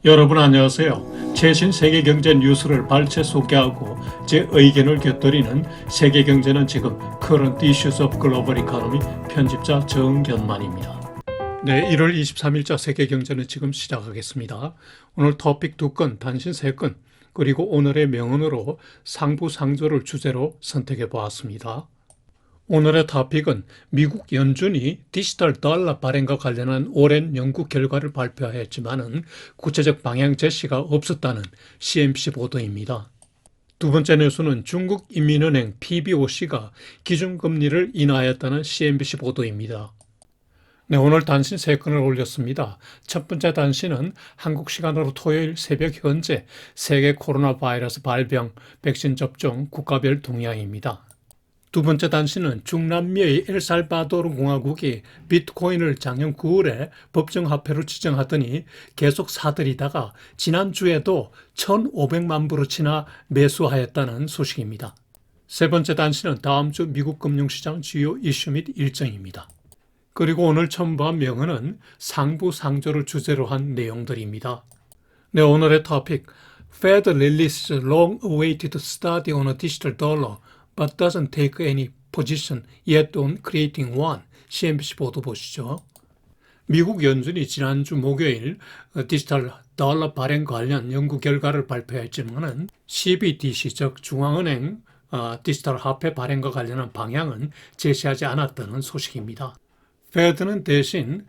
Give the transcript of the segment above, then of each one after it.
여러분 안녕하세요. 최신 세계 경제 뉴스를 발췌 소개하고 제 의견을 곁들이는 세계경제는 지금 Current Issues of Global Economy 편집자 정견만입니다. 네, 1월 23일자 세계경제는 지금 시작하겠습니다. 오늘 토픽 2건, 단신 3건, 그리고 오늘의 명언으로 상부상조를 주제로 선택해 보았습니다. 오늘의 토픽은 미국 연준이 디지털 달러 발행과 관련한 오랜 연구 결과를 발표하였지만은 구체적 방향 제시가 없었다는 CNBC 보도입니다. 두 번째 뉴스는 중국 인민은행 PBOC가 기준금리를 인하하였다는 CNBC 보도입니다. 네, 오늘 단신 3건을 올렸습니다. 첫 번째 단신은 한국 시간으로 토요일 새벽 현재 세계 코로나 바이러스 발병 백신 접종 국가별 동향입니다. 두 번째 단신은 중남미의 엘살바도르 공화국이 비트코인을 작년 9월에 법정화폐로 지정하더니 계속 사들이다가 지난주에도 1,500만 불어치나 매수하였다는 소식입니다. 세 번째 단신은 다음 주 미국 금융시장 주요 이슈 및 일정입니다. 그리고 오늘 첨부한 명언은 상부상조를 주제로 한 내용들입니다. 네, 오늘의 토픽 Fed releases long-awaited study on a digital dollar but doesn't take any position yet on creating one. CNBC 보도 보시죠. 미국 연준이 지난주 목요일 디지털 달러 발행 관련 연구 결과를 발표했지만은 CBDC 즉 중앙은행 디지털 화폐 발행과 관련한 방향은 제시하지 않았다는 소식입니다. 페드는 대신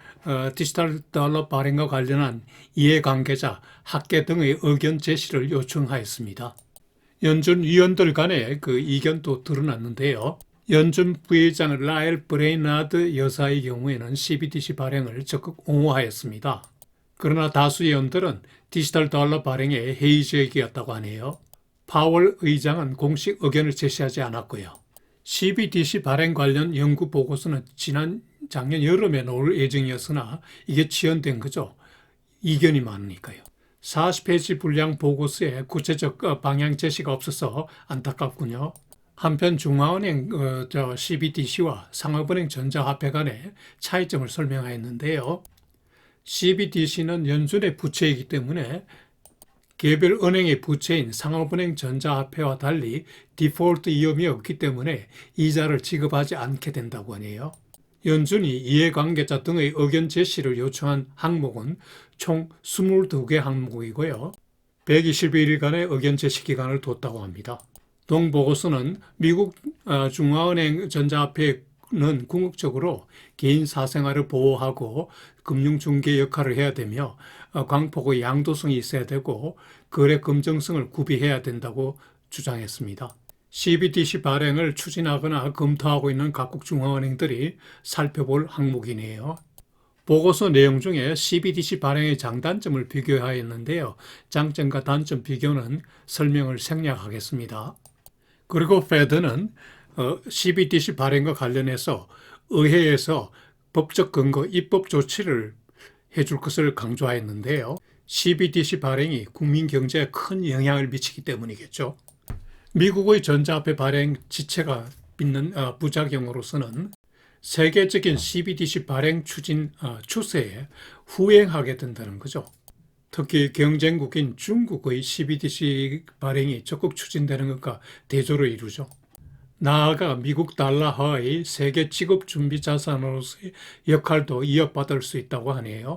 디지털 달러 발행과 관련한 이해관계자, 학계 등의 의견 제시를 요청하였습니다. 연준 위원들 간의 그 이견도 드러났는데요. 연준 부의장 라엘 브레이나드 여사의 경우에는 CBDC 발행을 적극 옹호하였습니다. 그러나 다수 의원들은 디지털 달러 발행에 회의적이었다고 하네요. 파월 의장은 공식 의견을 제시하지 않았고요. CBDC 발행 관련 연구 보고서는 작년 여름에 나올 예정이었으나 이게 지연된 거죠. 이견이 많으니까요. 40페이지 분량 보고서에 구체적 방향 제시가 없어서 안타깝군요. 한편 중앙은행 CBDC와 상업은행 전자화폐 간의 차이점을 설명하였는데요. CBDC는 연준의 부채이기 때문에 개별 은행의 부채인 상업은행 전자화폐와 달리 디폴트 위험이 없기 때문에 이자를 지급하지 않게 된다고 하네요. 연준이 이해관계자 등의 의견 제시를 요청한 항목은 총 22개 항목이고요. 121일간의 의견 제시 기간을 뒀다고 합니다. 동보고서는 미국 중앙은행 전자화폐는 궁극적으로 개인 사생활을 보호하고 금융중개 역할을 해야 되며 광폭의 양도성이 있어야 되고 거래 검증성을 구비해야 된다고 주장했습니다. CBDC 발행을 추진하거나 검토하고 있는 각국 중앙은행들이 살펴볼 항목이네요. 보고서 내용 중에 CBDC 발행의 장단점을 비교하였는데요. 장점과 단점 비교는 설명을 생략하겠습니다. 그리고 페드는 CBDC 발행과 관련해서 의회에서 법적 근거, 입법 조치를 해줄 것을 강조하였는데요. CBDC 발행이 국민 경제에 큰 영향을 미치기 때문이겠죠. 미국의 전자화폐 발행 지체가 있는 부작용으로서는 세계적인 CBDC 발행 추진 추세에 후행하게 된다는 거죠. 특히 경쟁국인 중국의 CBDC 발행이 적극 추진되는 것과 대조를 이루죠. 나아가 미국 달러화의 세계 지급 준비 자산으로서의 역할도 이어받을 수 있다고 하네요.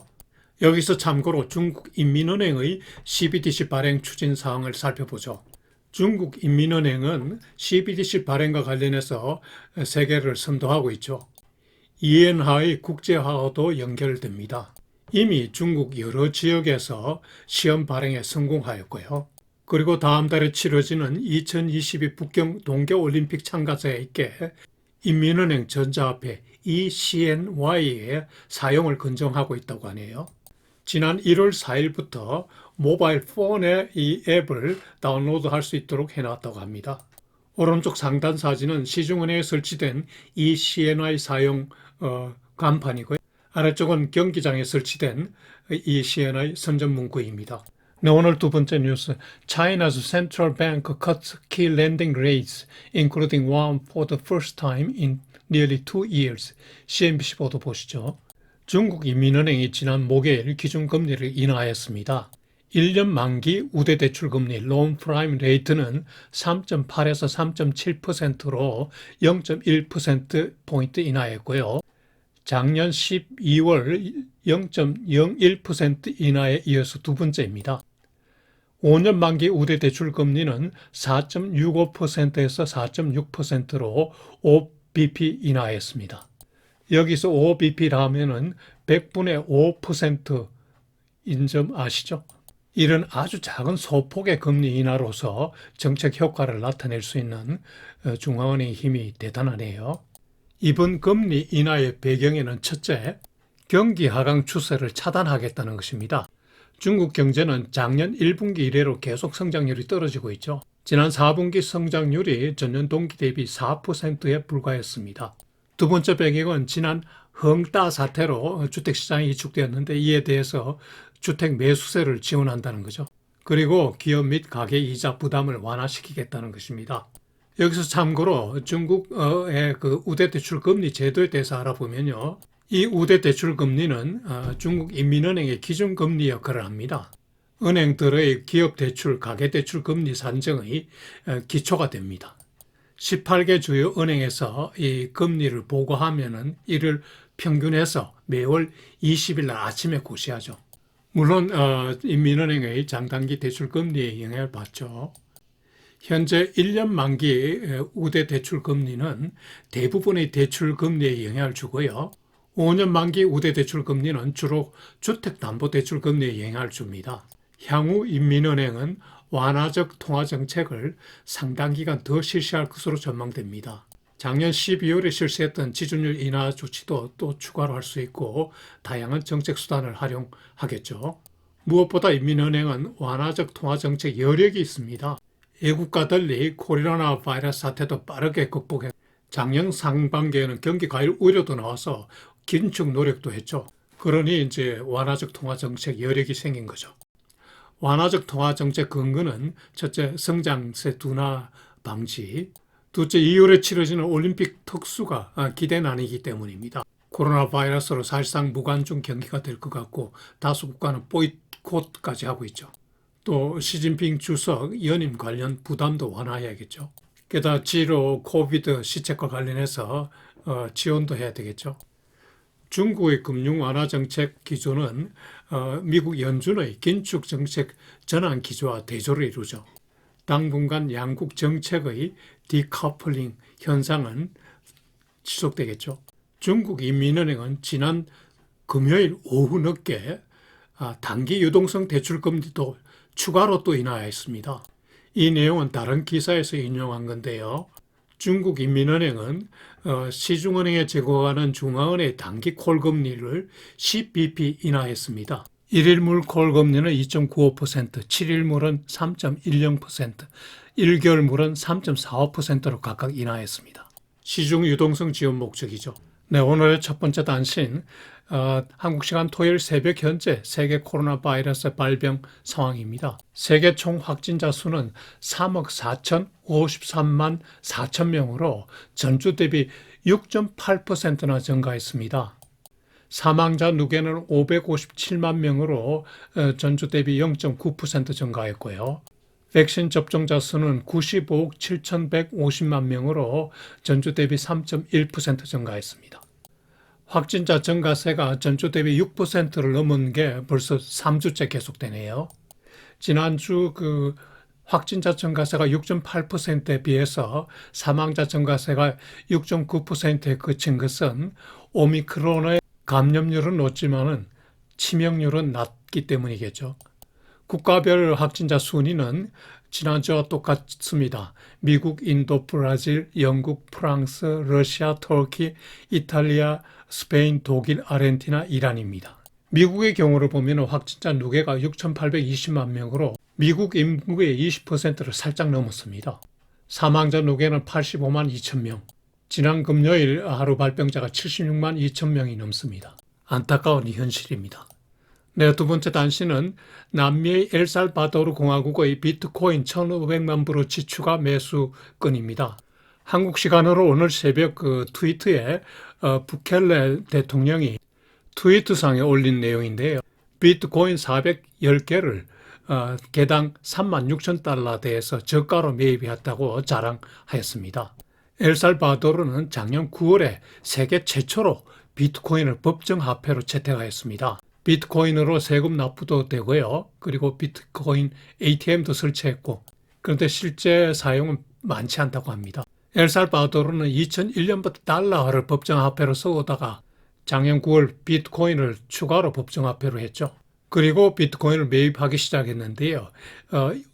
여기서 참고로 중국 인민은행의 CBDC 발행 추진 사항을 살펴보죠. 중국 인민은행은 CBDC 발행과 관련해서 세계를 선도하고 있죠. 이엔화의 국제화와도 연결됩니다. 이미 중국 여러 지역에서 시험 발행에 성공하였고요. 그리고 다음 달에 치러지는 2022 북경 동계올림픽 참가자에게 인민은행 전자화폐 eCNY의 사용을 검증하고 있다고 하네요. 지난 1월 4일부터 모바일 폰에 이 앱을 다운로드할 수 있도록 해놨다고 합니다. 오른쪽 상단 사진은 시중은행에 설치된 eCNY 사용 간판이고요. 아래쪽은 경기장에 설치된 eCNY 선전 문구입니다. 네, 오늘 두 번째 뉴스. China's central bank cuts key lending rates, including one for the first time in nearly 2 years. CNBC 보도 보시죠. 중국 인민은행이 지난 목요일 기준금리를 인하했습니다. 1년 만기 우대대출 금리 론 프라임 레이트는 3.8에서 3.7%로 0.1%포인트 인하했고요. 작년 12월 0.01% 인하에 이어서 두 번째입니다. 5년 만기 우대대출 금리는 4.65%에서 4.6%로 5bp 인하했습니다. 여기서 5bp라면은 100분의 5%인 점 아시죠? 이런 아주 작은 소폭의 금리 인하로서 정책 효과를 나타낼 수 있는 중앙은행의 힘이 대단하네요. 이번 금리 인하의 배경에는 첫째, 경기 하강 추세를 차단하겠다는 것입니다. 중국 경제는 작년 1분기 이래로 계속 성장률이 떨어지고 있죠. 지난 4분기 성장률이 전년 동기 대비 4%에 불과했습니다. 두 번째 배경은 지난 헝따 사태로 주택시장이 위축되었는데 이에 대해서 주택 매수세를 지원한다는 거죠. 그리고 기업 및 가계 이자 부담을 완화시키겠다는 것입니다. 여기서 참고로 중국의 그 우대대출 금리 제도에 대해서 알아보면요. 이 우대대출 금리는 중국 인민은행의 기준금리 역할을 합니다. 은행들의 기업대출, 가계대출 금리 산정의 기초가 됩니다. 18개 주요 은행에서 이 금리를 보고하면은 이를 평균해서 매월 20일 날 아침에 고시하죠. 물론 인민은행의 장단기 대출 금리에 영향을 받죠. 현재 1년 만기 우대 대출 금리는 대부분의 대출 금리에 영향을 주고요. 5년 만기 우대 대출 금리는 주로 주택담보대출 금리에 영향을 줍니다. 향후 인민은행은 완화적 통화정책을 상당 기간 더 실시할 것으로 전망됩니다. 작년 12월에 실시했던 지준율 인하 조치도 또 추가로 할 수 있고 다양한 정책 수단을 활용하겠죠. 무엇보다 인민은행은 완화적 통화정책 여력이 있습니다. 외국과 달리 코로나 바이러스 사태도 빠르게 극복해 작년 상반기에는 경기 과열 우려도 나와서 긴축 노력도 했죠. 그러니 이제 완화적 통화정책 여력이 생긴 거죠. 완화적 통화정책 근거는 첫째, 성장세 둔화 방지, 둘째, 2월에 치러지는 올림픽 특수가 기대는 아니기 때문입니다. 코로나 바이러스로 사실상 무관중 경기가 될 것 같고 다수 국가는 보이콧까지 하고 있죠. 또 시진핑 주석 연임 관련 부담도 완화해야겠죠. 게다가 지로 코비드 시책과 관련해서 지원도 해야 되겠죠. 중국의 금융 완화 정책 기조는 미국 연준의 긴축 정책 전환 기조와 대조를 이루죠. 당분간 양국 정책의 디커플링 현상은 지속되겠죠. 중국 인민은행은 지난 금요일 오후 늦게 단기 유동성 대출 금리도 추가로 또 인하했습니다. 이 내용은 다른 기사에서 인용한 건데요. 중국 인민은행은 시중은행에 제공하는 중앙은행의 단기 콜금리를 10bp 인하했습니다. 1일물 콜금리는 2.95%, 7일물은 3.10%, 1개월물은 3.45%로 각각 인하했습니다. 시중 유동성 지원 목적이죠. 네, 오늘의 첫 번째 단신, 한국 시간 토요일 새벽 현재 세계 코로나 바이러스 발병 상황입니다. 세계 총 확진자 수는 3억 4,053만 4천 명으로 전주 대비 6.8%나 증가했습니다. 사망자 누계는 557만 명으로 전주 대비 0.9% 증가했고요. 백신 접종자 수는 95억 7,150만 명으로 전주 대비 3.1% 증가했습니다. 확진자 증가세가 전주 대비 6%를 넘은 게 벌써 3주째 계속되네요. 지난주 확진자 증가세가 6.8%에 비해서 사망자 증가세가 6.9%에 그친 것은 오미크론의 감염률은 높지만은 치명률은 낮기 때문이겠죠. 국가별 확진자 순위는 지난주와 똑같습니다. 미국, 인도, 브라질, 영국, 프랑스, 러시아, 터키, 이탈리아, 스페인, 독일, 아르헨티나, 이란입니다. 미국의 경우를 보면 확진자 누계가 6,820만 명으로 미국 인구의 20%를 살짝 넘었습니다. 사망자 누계는 85만 2천 명. 지난 금요일 하루 발병자가 76만 2천 명이 넘습니다. 안타까운 현실입니다. 네, 두 번째 단신은 남미의 엘살바도르 공화국의 비트코인 1,500만 브로치 추가 매수 건입니다. 한국 시간으로 오늘 새벽 트위터에 부켈레 대통령이 트위터상에 올린 내용인데요. 비트코인 410개를 개당 36,000달러대에서 저가로 매입했다고 자랑하였습니다. 엘살바도르는 작년 9월에 세계 최초로 비트코인을 법정화폐로 채택하였습니다. 비트코인으로 세금 납부도 되고요. 그리고 비트코인 ATM도 설치했고, 그런데 실제 사용은 많지 않다고 합니다. 엘살바도르는 2001년부터 달러를 법정화폐로 써오다가 작년 9월 비트코인을 추가로 법정화폐로 했죠. 그리고 비트코인을 매입하기 시작했는데요.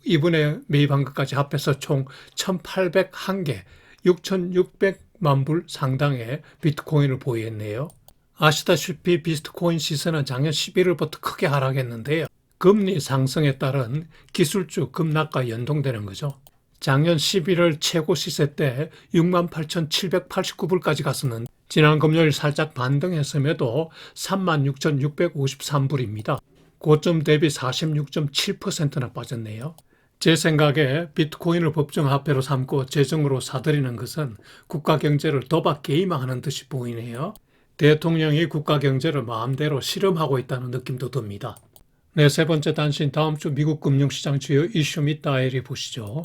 이번에 매입한 것까지 합해서 총 1,801개, 6,600만 불 상당의 비트코인을 보유했네요. 아시다시피 비트코인 시세는 작년 11월부터 크게 하락했는데요. 금리 상승에 따른 기술주 급락과 연동되는 거죠. 작년 11월 최고 시세 때 68,789불까지 갔었는데 지난 금요일 살짝 반등했음에도 36,653불입니다. 고점 대비 46.7%나 빠졌네요. 제 생각에 비트코인을 법정화폐로 삼고 재정으로 사들이는 것은 국가 경제를 도박 게임화하는 듯이 보이네요. 대통령이 국가 경제를 마음대로 실험하고 있다는 느낌도 듭니다. 네, 세 번째 단신, 다음 주 미국 금융시장 주요 이슈 및 다이어리 보시죠.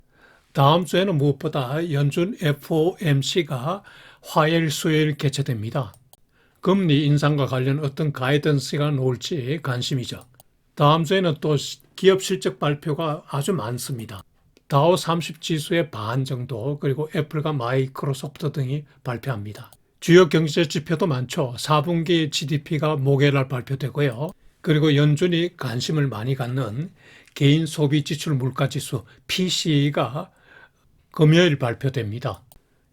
다음 주에는 무엇보다 연준 FOMC가 화요일, 수요일 개최됩니다. 금리 인상과 관련 어떤 가이던스가 나올지 관심이죠. 다음 주에는 또 기업 실적 발표가 아주 많습니다. 다우 30 지수의 반 정도, 그리고 애플과 마이크로소프트 등이 발표합니다. 주요 경제 지표도 많죠. 4분기 GDP가 목요일날 발표되고요. 그리고 연준이 관심을 많이 갖는 개인 소비 지출 물가 지수 PCE가 금요일 발표됩니다.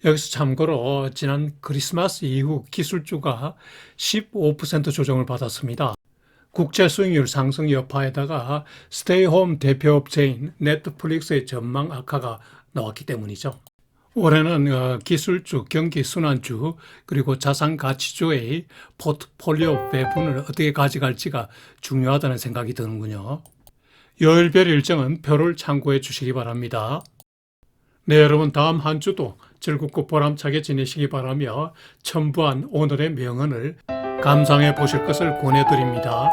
여기서 참고로 지난 크리스마스 이후 기술주가 15% 조정을 받았습니다. 국채 수익률 상승 여파에다가 스테이홈 대표업체인 넷플릭스의 전망 악화가 나왔기 때문이죠. 올해는 기술주, 경기순환주, 그리고 자산가치주의 포트폴리오 배분을 어떻게 가져갈지가 중요하다는 생각이 드는군요. 요일별 일정은 표를 참고해 주시기 바랍니다. 네, 여러분, 다음 한 주도 즐겁고 보람차게 지내시기 바라며 첨부한 오늘의 명언을 감상해 보실 것을 권해드립니다.